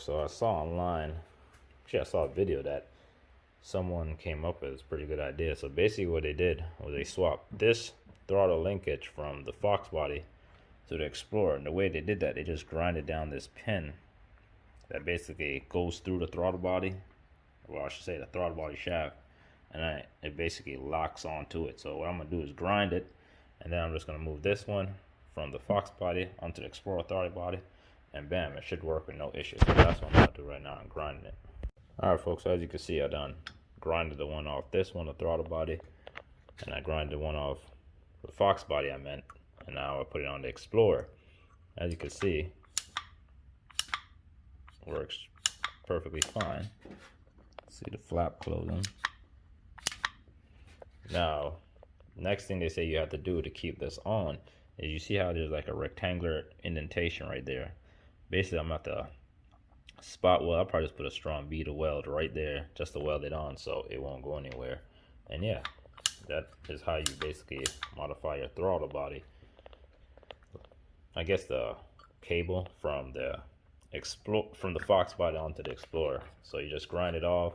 folks, so I saw online, actually I saw a video that someone came up with. It's a pretty good idea. So basically what they did was they swapped this throttle linkage from the Fox body to the Explorer. And the way they did that, they just grinded down this pin that basically goes through the throttle body, well I should say the throttle body shaft, and it basically locks onto it. So what I'm going to do is grind it, and then I'm just going to move this one from the Fox body onto the Explorer throttle body, and bam, it should work with no issues. So that's what I'm going to do right now. I'm grinding it. Alright folks, so as you can see, I done grinded the one off this one, the throttle body, and I grinded one off the Fox body I meant, and now I put it on the Explorer. As you can see, works perfectly fine. See the flap closing. Now, next thing they say you have to do to keep this on is, you see how there's like a rectangular indentation right there. Basically, I'm at the spot weld. I'll probably just put a strong bead of weld right there just to weld it on so it won't go anywhere. And yeah, that is how you basically modify your throttle body. I guess the cable from the Fox body onto the Explorer. So you just grind it off,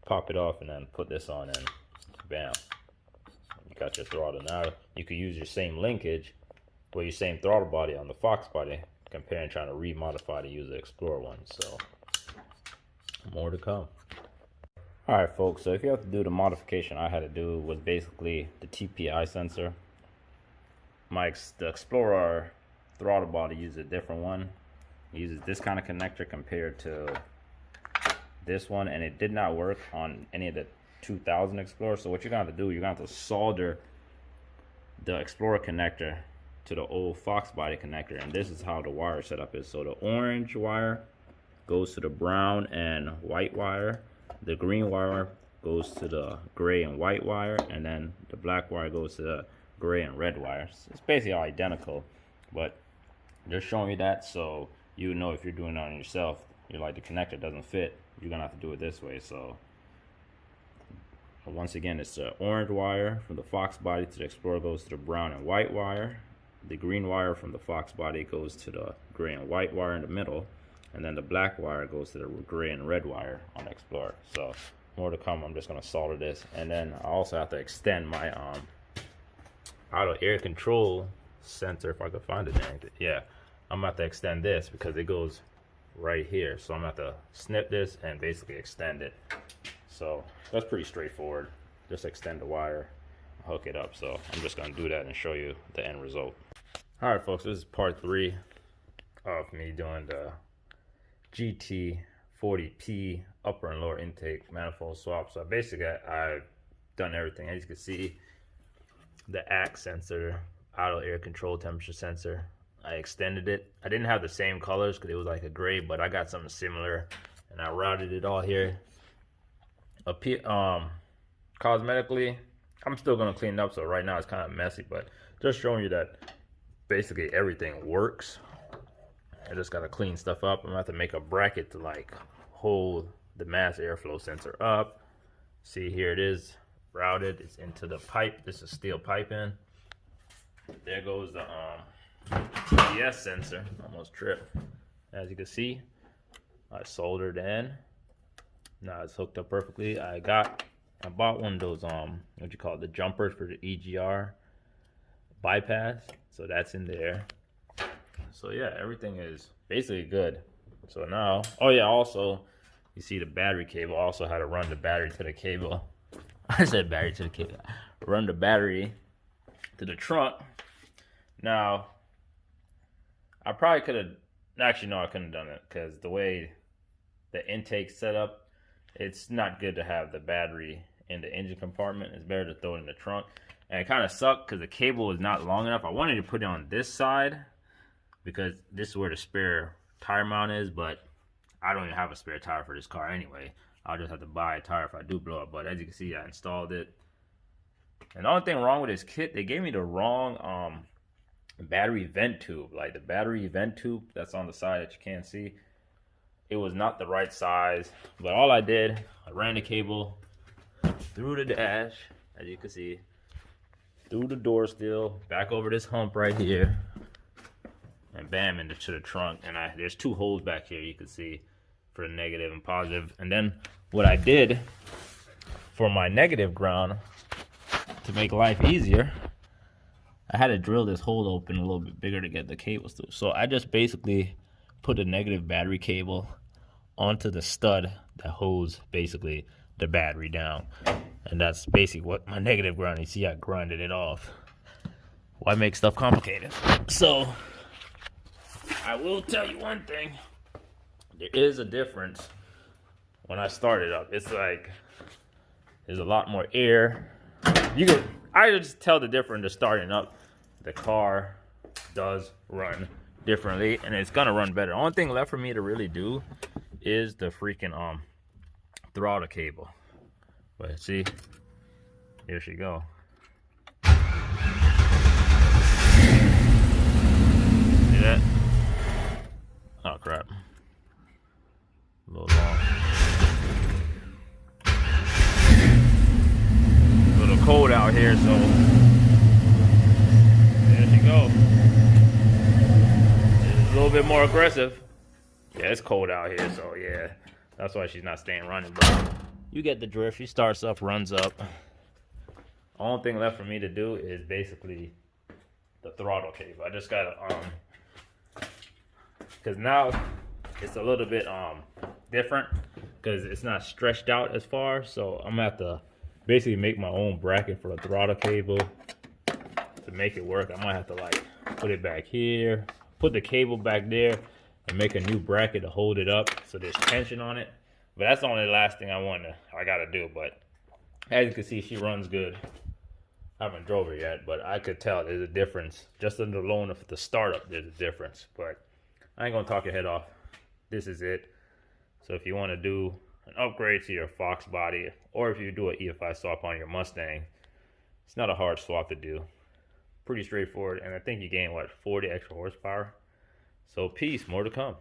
pop it off, and then put this on, and bam, you got your throttle. Now you could use your same linkage or your same throttle body on the Fox body, comparing trying to remodify to use the Explorer one. So more to come. Alright folks, so if you have to do the modification I had to do was basically the TPI sensor. The Explorer throttle body uses a different one. It uses this kind of connector compared to this one, and it did not work on any of the 2000 Explorer. So what you're going to do, you're going to have to solder the Explorer connector to the old Fox body connector, and this is how the wire setup is. So the orange wire goes to the brown and white wire, the green wire goes to the gray and white wire, and then the black wire goes to the gray and red wires. It's basically all identical, but they're showing you that so you know if you're doing it on yourself, you're like, the connector doesn't fit, you're gonna have to do it this way. So once again, it's the orange wire from the Fox body to the Explorer goes to the brown and white wire. The green wire from the Fox body goes to the gray and white wire in the middle, and then the black wire goes to the gray and red wire on the Explorer. So more to come. I'm just gonna solder this, and then I also have to extend my auto air control sensor, if I could find it. Yeah, I'm gonna have to extend this because it goes right here. So I'm gonna have to snip this and basically extend it. So that's pretty straightforward. Just extend the wire, hook it up. So I'm just gonna do that and show you the end result. All right, folks, this is part 3 of me doing the gt40p upper and lower intake manifold swap. So basically I've done everything. As you can see, the ACT sensor, auto air control temperature sensor, I extended it. I didn't have the same colors because it was like a gray, but I got something similar, and I routed it all here. Cosmetically, I'm still gonna clean it up, so right now it's kind of messy, but just showing you that basically everything works. I just gotta clean stuff up. I'm gonna have to make a bracket to like hold the mass airflow sensor up. See, here it is routed. It's into the pipe. This is steel piping. There goes the TPS sensor. Almost tripped. As you can see, I soldered in. Now it's hooked up perfectly. I bought one of those what you call it, the jumpers for the EGR bypass. So that's in there. So yeah, everything is basically good. So now, oh yeah, also you see the battery cable. I also had to run the battery to the cable. I said battery to the cable. Run the battery to the trunk. Now, I probably could have, actually no, I couldn't have done it because the way the intake's set up, it's not good to have the battery in the engine compartment. It's better to throw it in the trunk. And it kind of sucked because the cable was not long enough. I wanted to put it on this side because this is where the spare tire mount is, but I don't even have a spare tire for this car anyway. I'll just have to buy a tire if I do blow up. But as you can see, I installed it. And the only thing wrong with this kit, they gave me the wrong battery vent tube. Like the battery vent tube that's on the side that you can't see, it was not the right size. But all I did, I ran the cable through the dash, as you can see, through the door still, back over this hump right here, and bam, into the trunk. And there's 2 holes back here you can see for the negative and positive. And then what I did for my negative ground to make life easier, I had to drill this hole open a little bit bigger to get the cables through. So I just basically put the negative battery cable onto the stud that holds basically the battery down. And that's basically what my negative ground. You see I grinded it off. Why make stuff complicated? So I will tell you one thing. There is a difference when I start it up. It's like there's a lot more air. I just tell the difference to starting up. The car does run differently, and it's gonna run better. The only thing left for me to really do is the freaking throttle cable. But see, here she go. See that? Oh crap. A little long. A little cold out here, so there she goes. It's a little bit more aggressive. Yeah, it's cold out here, so yeah, that's why she's not staying running. But you get the drift. She starts up, runs up. Only thing left for me to do is basically the throttle cable. I just gotta because now it's a little bit different because it's not stretched out as far. So I'm gonna have to basically make my own bracket for the throttle cable to make it work. I might have to like put it back here, put the cable back there, and make a new bracket to hold it up so there's tension on it. But that's the only last thing I gotta do. But as you can see, she runs good. I haven't drove her yet, but I could tell there's a difference. Just in the alone of the startup, there's a difference. But I ain't gonna talk your head off. This is it. So if you want to do an upgrade to your foxbody, or if you do an EFI swap on your Mustang, it's not a hard swap to do. Pretty straightforward, and I think you gain what, 40 extra horsepower. So peace, more to come.